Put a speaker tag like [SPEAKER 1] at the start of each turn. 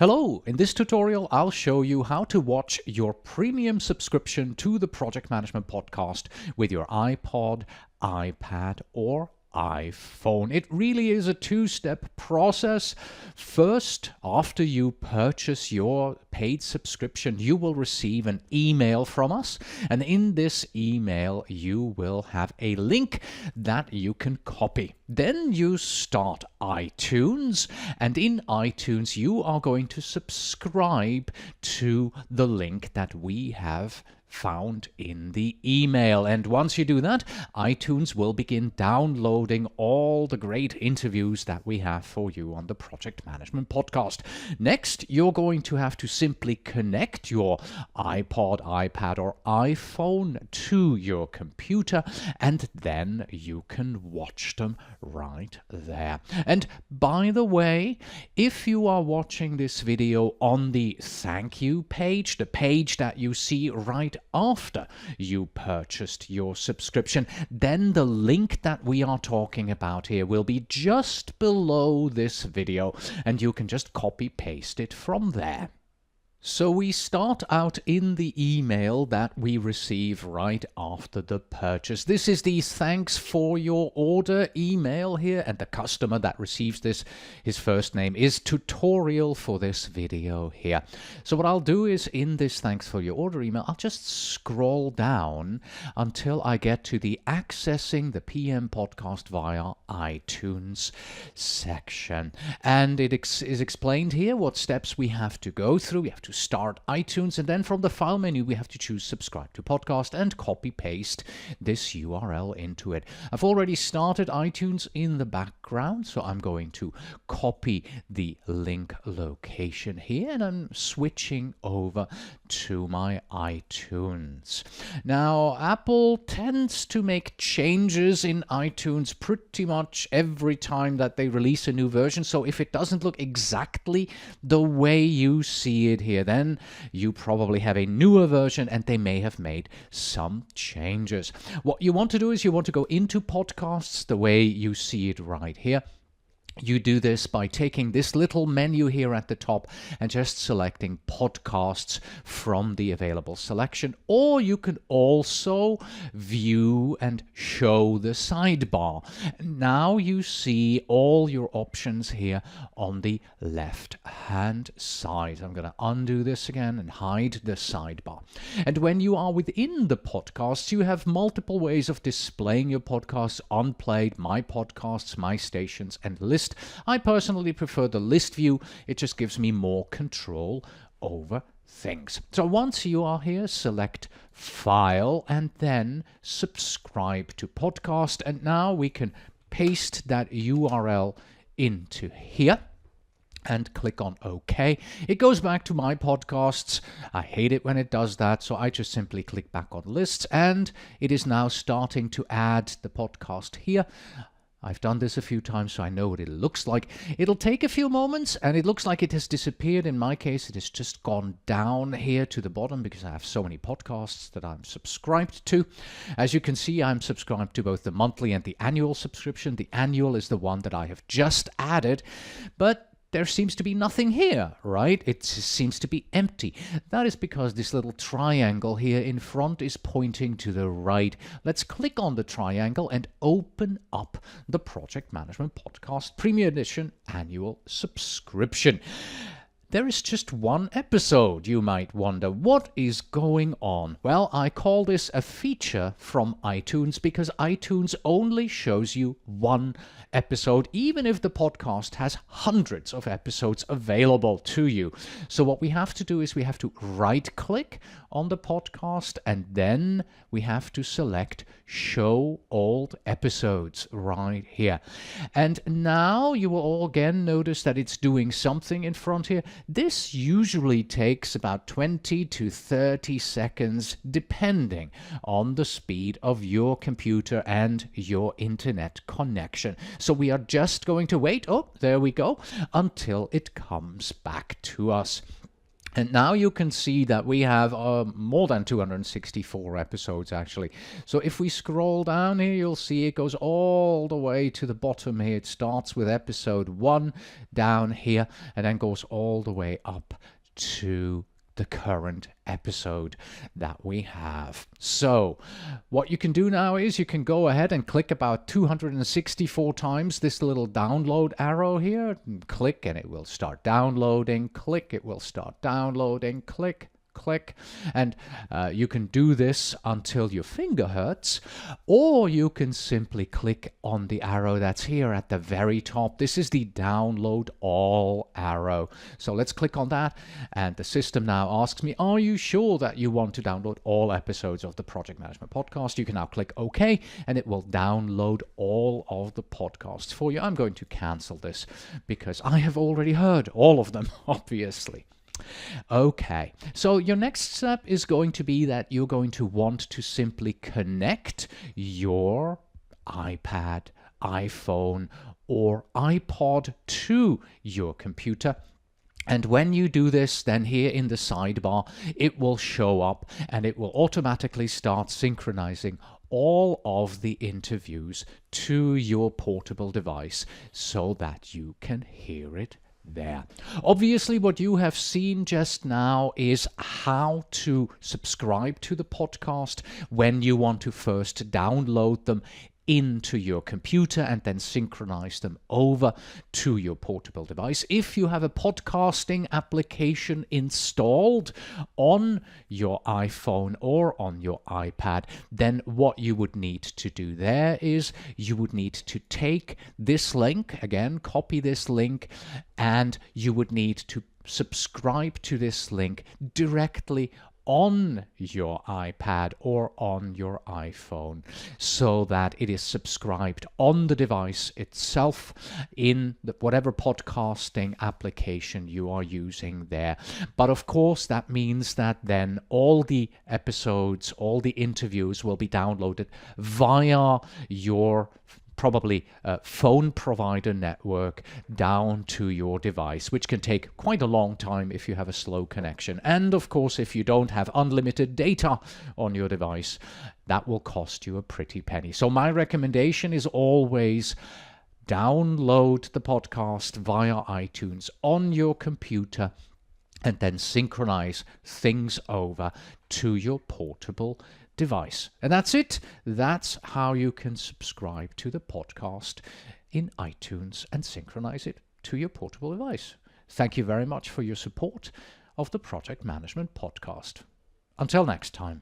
[SPEAKER 1] Hello, in this tutorial I'll show you how to watch your premium subscription to the Project Management Podcast with your iPod, iPad or iPhone. It really is a two-step process. First, after you purchase your paid subscription, you will receive an email from us, and in this email you will have a link that you can copy. Then you start iTunes, and in iTunes you are going to subscribe to the link that we have found in the email. And once you do that, iTunes will begin downloading all the great interviews that we have for you on the Project Management Podcast. Next, you're going to have to simply connect your iPod, iPad or iPhone to your computer, and then you can watch them right there. And by the way, if you are watching this video on the thank you page, the page that you see right after you purchased your subscription, then the link that we are talking about here will be just below this video, and you can just copy paste it from there. So we start out in the email that we receive right after the purchase. This is the thanks for your order email here, and the customer that receives this, his first name is Tutorial for this video here. So what I'll do is in this thanks for your order email, I'll just scroll down until I get to the accessing the PM podcast via iTunes section. And it is explained here what steps we have to go through. We have to start iTunes, and then from the file menu we have to choose subscribe to podcast and copy paste this URL into it. I've already started iTunes in the background, so I'm going to copy the link location here, and I'm switching over to my iTunes. Now, Apple tends to make changes in iTunes pretty much every time that they release a new version, so if it doesn't look exactly the way you see it here, then you probably have a newer version and they may have made some changes. What you want to do is you want to go into podcasts the way you see it right here. You do this by taking this little menu here at the top and just selecting podcasts from the available selection, or you can also view and show the sidebar. Now you see all your options here on the left hand side. I'm going to undo this again and hide the sidebar. And when you are within the podcasts, you have multiple ways of displaying your podcasts: unplayed, my podcasts, my stations, and list. I personally prefer the list view. It just gives me more control over things. So once you are here, select File and then Subscribe to Podcast. And now we can paste that URL into here and click on OK. It goes back to my podcasts. I hate it when it does that, so I just simply click back on lists, and it is now starting to add the podcast here. I've done this a few times, so I know what it looks like. It'll take a few moments, and it looks like it has disappeared. In my case, it has just gone down here to the bottom because I have so many podcasts that I'm subscribed to. As you can see, I'm subscribed to both the monthly and the annual subscription. The annual is the one that I have just added, but there seems to be nothing here, right? It seems to be empty. That is because this little triangle here in front is pointing to the right. Let's click on the triangle and open up the Project Management Podcast Premium Edition Annual Subscription. There is just one episode. You might wonder, what is going on? Well, I call this a feature from iTunes because iTunes only shows you one episode, even if the podcast has hundreds of episodes available to you. So what we have to do is we have to right-click on the podcast, and then we have to select Show Old Episodes right here. And now you will all again notice that it's doing something in front here. This usually takes about 20 to 30 seconds, depending on the speed of your computer and your internet connection. So we are just going to wait, oh, there we go, until it comes back to us. And now you can see that we have more than 264 episodes actually. So if we scroll down here, you'll see it goes all the way to the bottom here. It starts with episode 1 down here and then goes all the way up to the current episode that we have. So what you can do now is you can go ahead and click about 264 times this little download arrow here, and click and it will start downloading, click, it will start downloading, click, click, and you can do this until your finger hurts, or you can simply click on the arrow that's here at the very top. This is the download all arrow. So let's click on that, and the system now asks me, are you sure that you want to download all episodes of the Project Management Podcast? You can now click OK, and it will download all of the podcasts for you. I'm going to cancel this because I have already heard all of them, obviously. Okay, so your next step is going to be that you're going to want to simply connect your iPad, iPhone, or iPod to your computer. And when you do this, then here in the sidebar, it will show up and it will automatically start synchronizing all of the interviews to your portable device so that you can hear it there. Obviously, what you have seen just now is how to subscribe to the podcast when you want to first download them into your computer and then synchronize them over to your portable device. If you have a podcasting application installed on your iPhone or on your iPad, then what you would need to do there is you would need to take this link, again, copy this link, and you would need to subscribe to this link directly on your iPad or on your iPhone so that it is subscribed on the device itself in whatever podcasting application you are using there. But of course, that means that then all the episodes, all the interviews will be downloaded via your probably phone provider network down to your device, which can take quite a long time if you have a slow connection. And of course, if you don't have unlimited data on your device, that will cost you a pretty penny. So my recommendation is always download the podcast via iTunes on your computer and then synchronize things over to your portable device. And that's it. That's how you can subscribe to the podcast in iTunes and synchronize it to your portable device. Thank you very much for your support of the Project Management Podcast. Until next time.